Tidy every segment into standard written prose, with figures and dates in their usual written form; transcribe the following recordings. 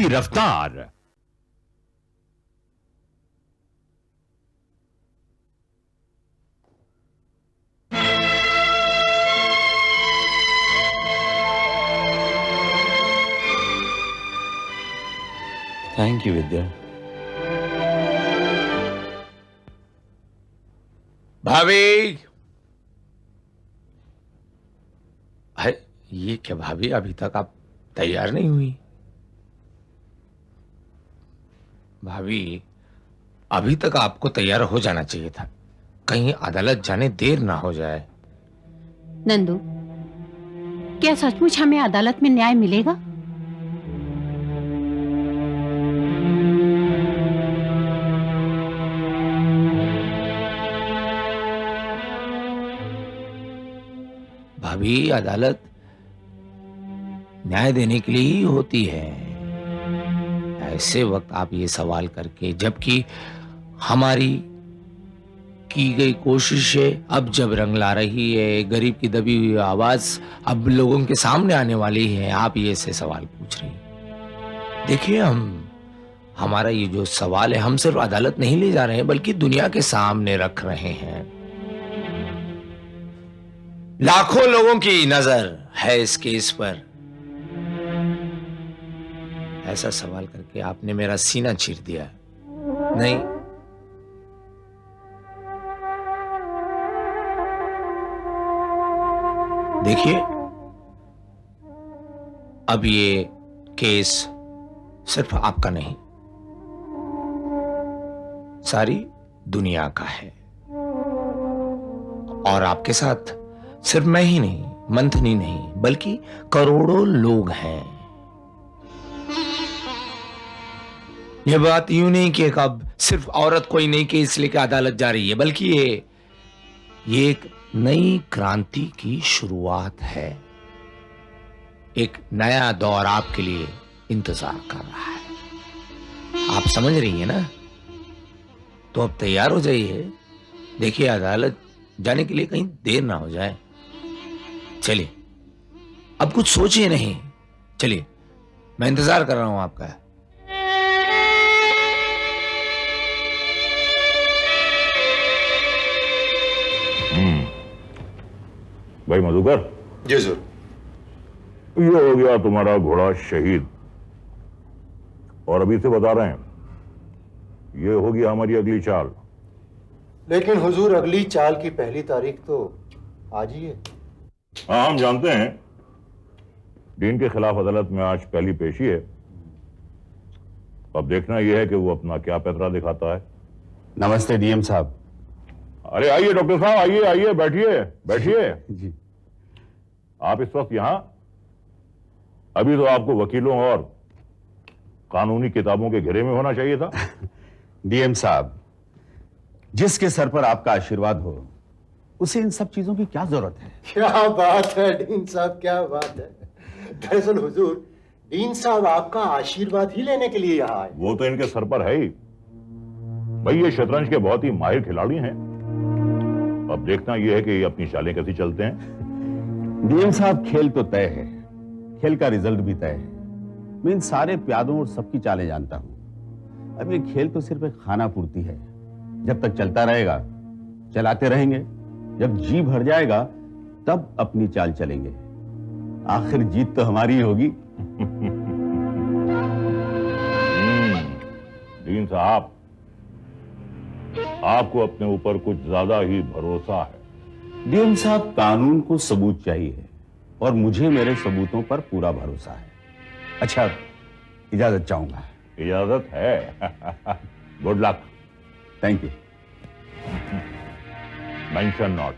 की रफ्तार। Thank you विद्या। भाभी, अरे ये क्या भाभी, अभी तक आप तैयार नहीं हुई? भाभी, अभी तक आपको तैयार हो जाना चाहिए था, कहीं अदालत जाने देर ना हो जाए। नंदू, क्या सचमुच हमें अदालत में न्याय मिलेगा? भाभी, अदालत न्याय देने के लिए ही होती है। ऐसे वक्त आप ये सवाल करके, जबकि हमारी की गई कोशिशें अब जब रंग ला रही है, गरीब की दबी हुई आवाज अब लोगों के सामने आने वाली है, आप ये ऐसे सवाल पूछ रही हैं। देखिए, हमारा ये जो सवाल है, हम सिर्फ अदालत नहीं ले जा रहे हैं, बल्कि दुनिया के सामने रख रहे हैं। लाखों लोगों की नजर है इस केस पर। ऐसा सवाल करके आपने मेरा सीना चीर दिया। नहीं, देखिए, अब ये केस सिर्फ आपका नहीं, सारी दुनिया का है। और आपके साथ सिर्फ मैं ही नहीं, मंथनी नहीं, बल्कि करोड़ों लोग हैं। यह बात यूं नहीं कि अब सिर्फ औरत कोई नई केस लेकर अदालत जा रही है, बल्कि ये एक नई क्रांति की शुरुआत है। एक नया दौर आपके लिए इंतजार कर रहा है। आप समझ रही हैं ना? तो अब तैयार हो जाइए। देखिए, अदालत जाने के लिए कहीं देर ना हो जाए। चलिए, अब कुछ सोचिए नहीं। चलिए, मैं इंतजार कर रहा हूं आपका। भाई मधुकर। जी सर। ये हो गया तुम्हारा घोड़ा शहीद, और अभी से बता रहे हैं, ये होगी हमारी अगली चाल। लेकिन हुजूर, अगली चाल की पहली तारीख तो आज ही है। हाँ, हम जानते हैं। डीन के खिलाफ अदालत में आज पहली पेशी है। अब देखना यह है कि वो अपना क्या पैतरा दिखाता है। नमस्ते डीएम साहब। अरे आइए डॉक्टर साहब, आइए आइए, बैठिए बैठिए। जी। आप इस वक्त यहां? अभी तो आपको वकीलों और कानूनी किताबों के घेरे में होना चाहिए था। डीएम साहब, जिसके सर पर आपका आशीर्वाद हो, उसे इन सब चीजों की क्या जरूरत है? क्या बात है डीन साहब, क्या बात है। दरअसल हुजूर, डीन साहब आपका आशीर्वाद ही लेने के लिए यहाँ आए। वो तो इनके सर पर है ही। भाई, ये शतरंज के बहुत ही माहिर खिलाड़ी हैं। अब देखना यह है कि ये अपनी चालें कैसी चलते हैं। डीएम साहब, खेल तो तय है, खेल का रिजल्ट भी तय है। मैं इन सारे प्यादों और सबकी चालें जानता हूं। अब ये खेल तो सिर्फ एक खाना पूर्ति है। जब तक चलता रहेगा, चलाते रहेंगे। जब जी भर जाएगा, तब अपनी चाल चलेंगे। आखिर जीत तो हमारी ही होगी। डीन साहब, आपको अपने ऊपर कुछ ज्यादा ही भरोसा है। डीएम साहब, कानून को सबूत चाहिए और मुझे मेरे सबूतों पर पूरा भरोसा है। अच्छा, इजाजत चाहूंगा। इजाजत है। Good luck. Thank you. Mention not.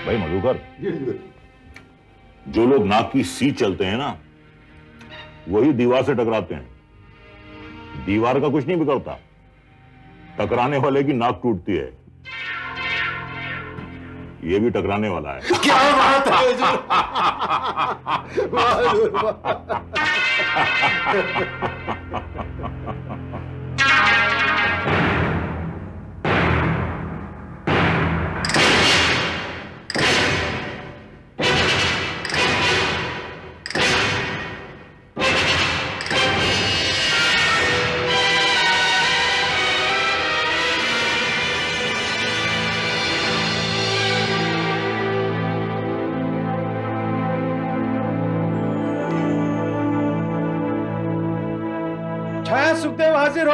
भाई मधुकर, जो लोग नाक की सी चलते हैं ना, वही दीवार से टकराते हैं। दीवार का कुछ नहीं बिगड़ता, टकराने वाले की नाक टूटती है। ये भी टकराने वाला है। क्या बात है हुजूर। वाह हुजूर, वाह। सुखदेव हाजिर हो।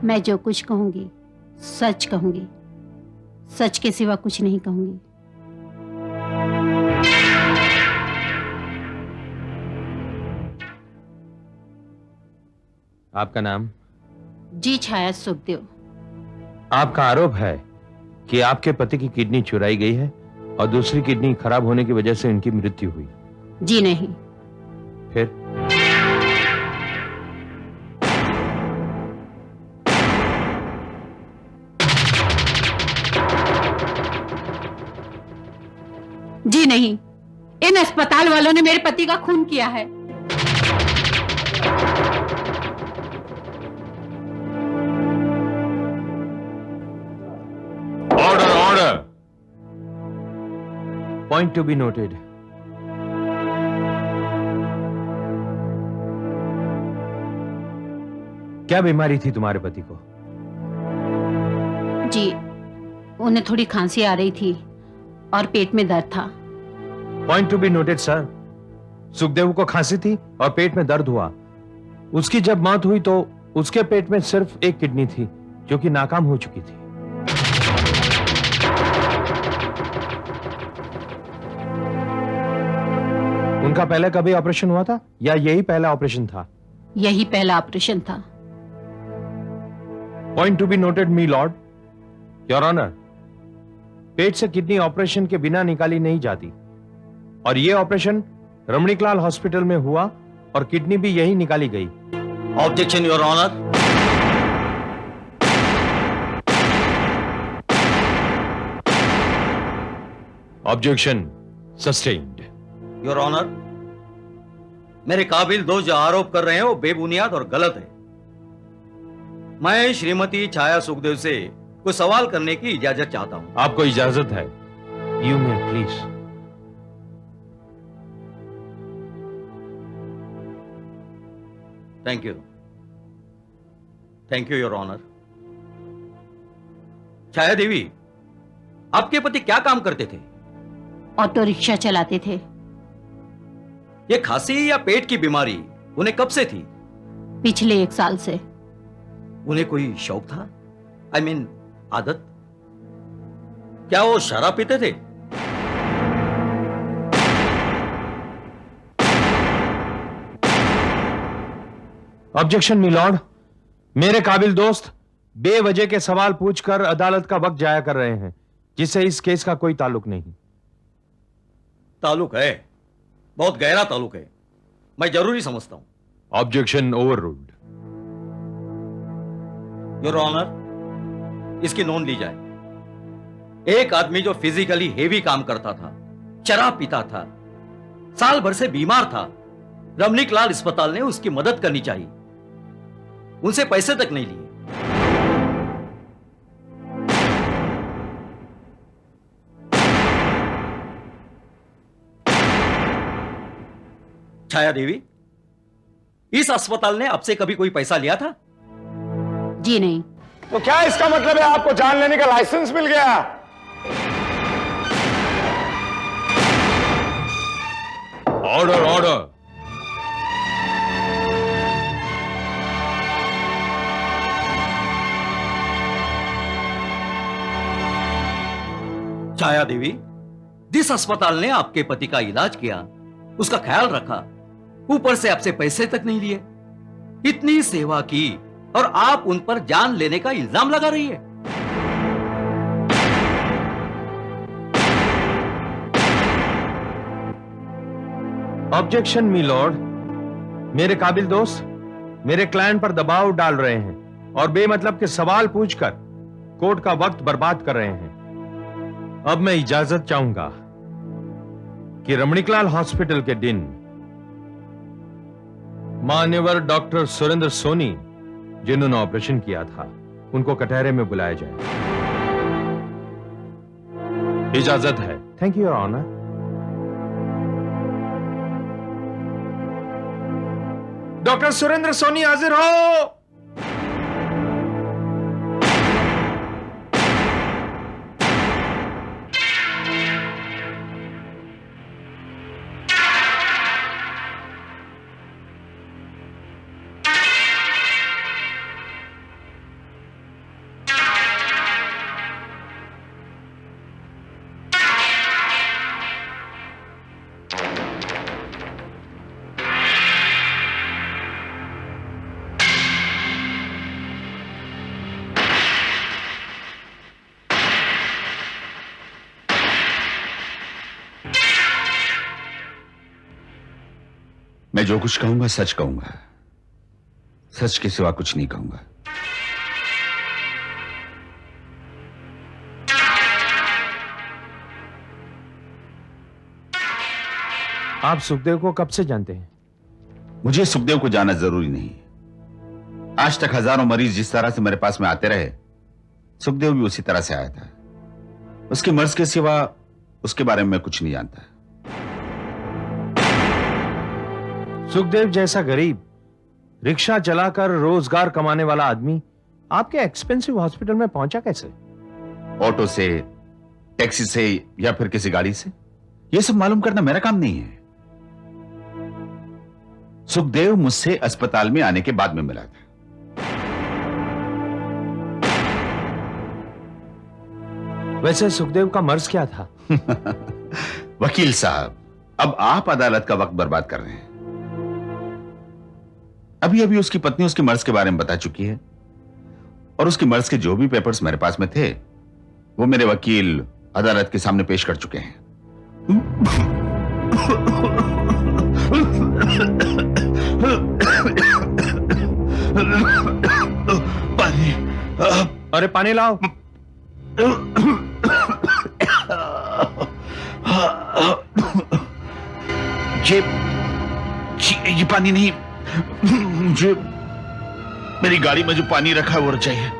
मैं जो कुछ कहूंगी सच कहूंगी, सच के सिवा कुछ नहीं कहूंगी। आपका नाम? जी छाया सुखदेव। आपका आरोप है कि आपके पति की किडनी चुराई गई है और दूसरी किडनी खराब होने की वजह से उनकी मृत्यु हुई। जी नहीं। फिर? जी नहीं, इन अस्पताल वालों ने मेरे पति का खून किया है। Order order. Point to be noted. क्या बीमारी थी तुम्हारे पति को? जी, उन्हें थोड़ी खांसी आ रही थी और पेट में दर्द था। Point to be noted sir. Sukhdev को खांसी थी और पेट में दर्द हुआ। उसकी जब मौत हुई तो उसके पेट में सिर्फ एक किडनी थी जो कि नाकाम हो चुकी थी। उनका पहले कभी ऑपरेशन हुआ था या यही पहला ऑपरेशन था? यही पहला ऑपरेशन था। Point to be noted my lord. Your honour, पेट से किडनी ऑपरेशन के बिना निकाली नहीं जाती और यह ऑपरेशन रमणीकलाल हॉस्पिटल में हुआ और किडनी भी यही निकाली गई। Objection your honour. Objection sustained. Your honour, मेरे काबिल दोस्त जो आरोप कर रहे हैं वो बेबुनियाद और गलत है। मैं श्रीमती छाया सुखदेव से कोई सवाल करने की इजाजत चाहता हूं। आपको इजाजत है। You may please. Thank you your honour. Chhaya Devi, आपके पति क्या काम करते थे? ऑटो रिक्शा चलाते थे। ये खांसी या पेट की बीमारी उन्हें कब से थी? पिछले 1 साल से। उन्हें कोई शौक था? आई मीन आदत? क्या वो शराब पीते थे? Objection my Lord. मेरे काबिल दोस्त बेवजह के सवाल पूछकर अदालत का वक्त जाया कर रहे हैं जिससे इस केस का कोई ताल्लुक नहीं। ताल्लुक है, बहुत गहरा ताल्लुक है, मैं जरूरी समझता हूं। Objection overruled. Your honour, इसकी नोंद ली जाए। एक आदमी जो फिजिकली हेवी काम करता था, शराब पीता था, साल भर से बीमार था, रमणीकलाल अस्पताल ने उसकी मदद करनी चाहिए। उनसे पैसे तक नहीं लिए। छाया देवी, इस अस्पताल ने आपसे कभी कोई पैसा लिया था? जी नहीं। तो क्या इसका मतलब है आपको जान लेने का लाइसेंस मिल गया? Order order. छाया देवी, जिस अस्पताल ने आपके पति का इलाज किया, उसका ख्याल रखा, ऊपर से आपसे पैसे तक नहीं लिए, इतनी सेवा की और आप उन पर जान लेने का इल्जाम लगा रही है। Objection my Lord. मेरे काबिल दोस्त मेरे क्लाइंट पर दबाव डाल रहे हैं और बेमतलब के सवाल पूछकर कोर्ट का वक्त बर्बाद कर रहे हैं। अब मैं इजाजत चाहूंगा कि रमणीकलाल हॉस्पिटल के दिन मान्यवर डॉक्टर सुरेंद्र सोनी जिन्होंने ऑपरेशन किया था, उनको कटहरे में बुलाया जाए। इजाजत है। Thank you your honour. Doctor Surendra Soni हाजिर हो। मैं जो कुछ कहूंगा सच कहूंगा, सच के सिवा कुछ नहीं कहूंगा। आप सुखदेव को कब से जानते हैं? मुझे सुखदेव को जानना जरूरी नहीं। आज तक हजारों मरीज जिस तरह से मेरे पास में आते रहे, सुखदेव भी उसी तरह से आया था। उसके मर्ज के सिवा उसके बारे में मैं कुछ नहीं जानता। सुखदेव जैसा गरीब, रिक्शा चलाकर रोजगार कमाने वाला आदमी आपके एक्सपेंसिव हॉस्पिटल में पहुंचा कैसे? ऑटो से, टैक्सी से या फिर किसी गाड़ी से? यह सब मालूम करना मेरा काम नहीं है। सुखदेव मुझसे अस्पताल में आने के बाद में मिला था। वैसे सुखदेव का मर्ज क्या था? वकील साहब, अब आप अदालत का वक्त बर्बाद कर रहे हैं। अभी अभी उसकी पत्नी उसके मर्ज के बारे में बता चुकी है, और उसकी मर्ज के जो भी पेपर्स मेरे पास में थे वो मेरे वकील अदालत के सामने पेश कर चुके हैं। पानी। अरे पानी लाओ। ये पानी नहीं, मुझे मेरी गाड़ी में जो पानी रखा है वो चाहिए।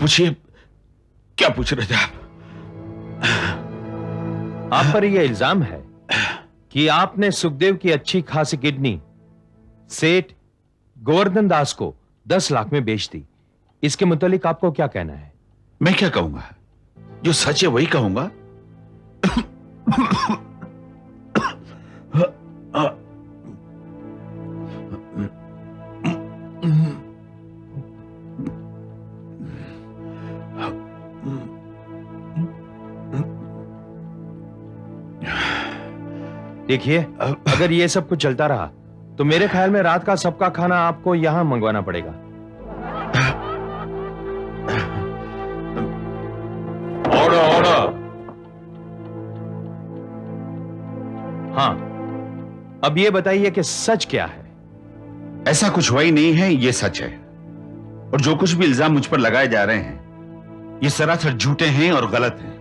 पूछिए, क्या पूछ रहे थे आप? आप पर यह इल्जाम है कि आपने सुखदेव की अच्छी खासी किडनी सेठ गोवर्धन दास को 10 लाख में बेच दी। इसके मुतालिक आपको क्या कहना है? मैं क्या कहूंगा? जो सच है वही कहूंगा। देखिए, अगर ये सब कुछ चलता रहा तो मेरे ख्याल में रात का सबका खाना आपको यहां मंगवाना पड़ेगा। Order, order. हाँ, अब ये बताइए कि सच क्या है? ऐसा कुछ हुआ ही नहीं है, ये सच है। और जो कुछ भी इल्जाम मुझ पर लगाए जा रहे हैं ये सरासर झूठे हैं और गलत हैं।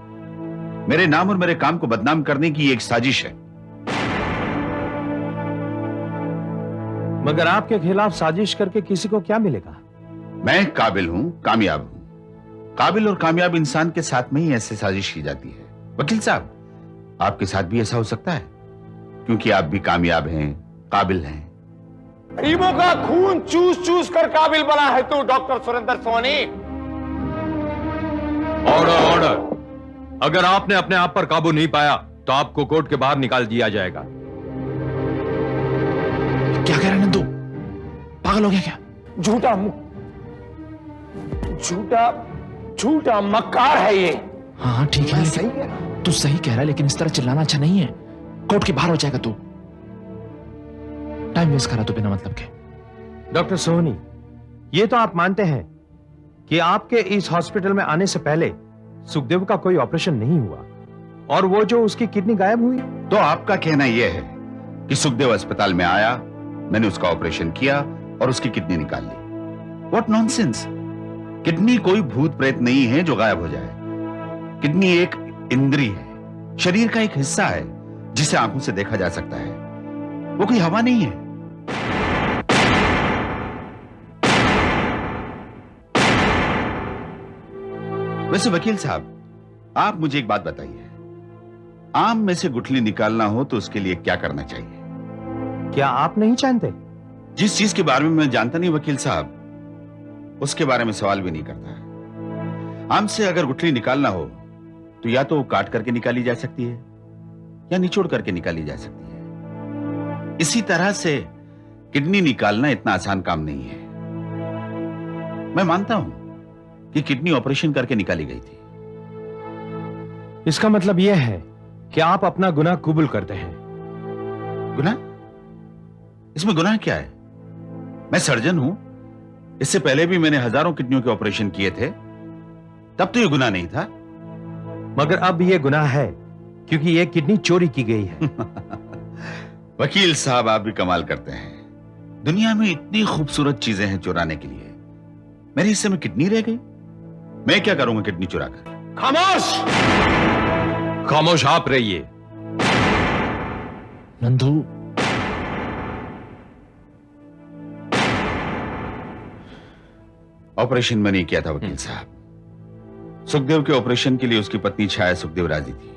मेरे नाम और मेरे काम को बदनाम करने की ये एक साजिश है। मगर आपके खिलाफ साजिश करके किसी को क्या मिलेगा? मैं काबिल हूं, कामयाब हूं। काबिल और कामयाब इंसान के साथ में ही ऐसी साजिश की जाती है। वकील साहब, आपके साथ भी ऐसा हो सकता है, क्योंकि आप भी कामयाब हैं, काबिल हैं। गरीबों का खून चूस चूस कर काबिल बना है तू, doctor Surendra Soni. Order, order. अगर आपने अपने आप पर काबू नहीं पाया तो आपको कोर्ट के बाहर निकाल दिया जाएगा। क्या कह रहे नंदू? पागल हो गया क्या? झूठा झूठा मक्कार है ये। हाँ ठीक है, सही लेकिन है। तू सही कह रहा है, लेकिन इस तरह चिल्लाना अच्छा नहीं है। कोर्ट के बाहर हो जाएगा तू। टाइम वेस्ट करा तू बिना मतलब के। डॉक्टर सोनी, ये तो आप मानते हैं कि आपके इस हॉस्पिटल में आने से पहले सुखदेव का कोई ऑपरेशन नहीं हुआ, और वो जो उसकी किडनी गायब हुई। तो आपका कहना यह है कि सुखदेव अस्पताल में आया, मैंने उसका ऑपरेशन किया और उसकी किडनी निकाल ली। What nonsense. किडनी कोई भूत प्रेत नहीं है जो गायब हो जाए। किडनी एक इंद्री है, शरीर का एक हिस्सा है जिसे आंखों से देखा जा सकता है। वो कोई हवा नहीं है। वैसे वकील साहब, आप मुझे एक बात बताइए, आम में से गुठली निकालना हो तो उसके लिए क्या करना चाहिए? क्या आप नहीं जानते? जिस चीज के बारे में मैं जानता नहीं वकील साहब, उसके बारे में सवाल भी नहीं करता। आम से अगर गुठली निकालना हो तो या तो काट करके निकाली जा सकती है या निचोड़ करके निकाली जा सकती है। इसी तरह से किडनी निकालना इतना आसान काम नहीं है। मैं मानता हूं कि किडनी ऑपरेशन करके निकाली गई थी। इसका मतलब यह है कि आप अपना गुनाह कबूल करते हैं। गुनाह? इसमें गुनाह क्या है? मैं सर्जन हूं, इससे पहले भी मैंने हजारों किडनियों के ऑपरेशन किए थे, तब तो ये गुनाह नहीं था। मगर अब यह गुनाह है क्योंकि यह किडनी चोरी की गई है। वकील साहब, आप भी कमाल करते हैं। दुनिया में इतनी खूबसूरत चीजें हैं चुराने के लिए, मेरे हिस्से में किडनी रह गई। मैं क्या करूंगा किडनी चुराकर? खामोश। खामोश आप रहिए। नंदू, ऑपरेशन मैंने किया था वकील साहब। सुखदेव के ऑपरेशन के लिए उसकी पत्नी छाया सुखदेव राजी थी।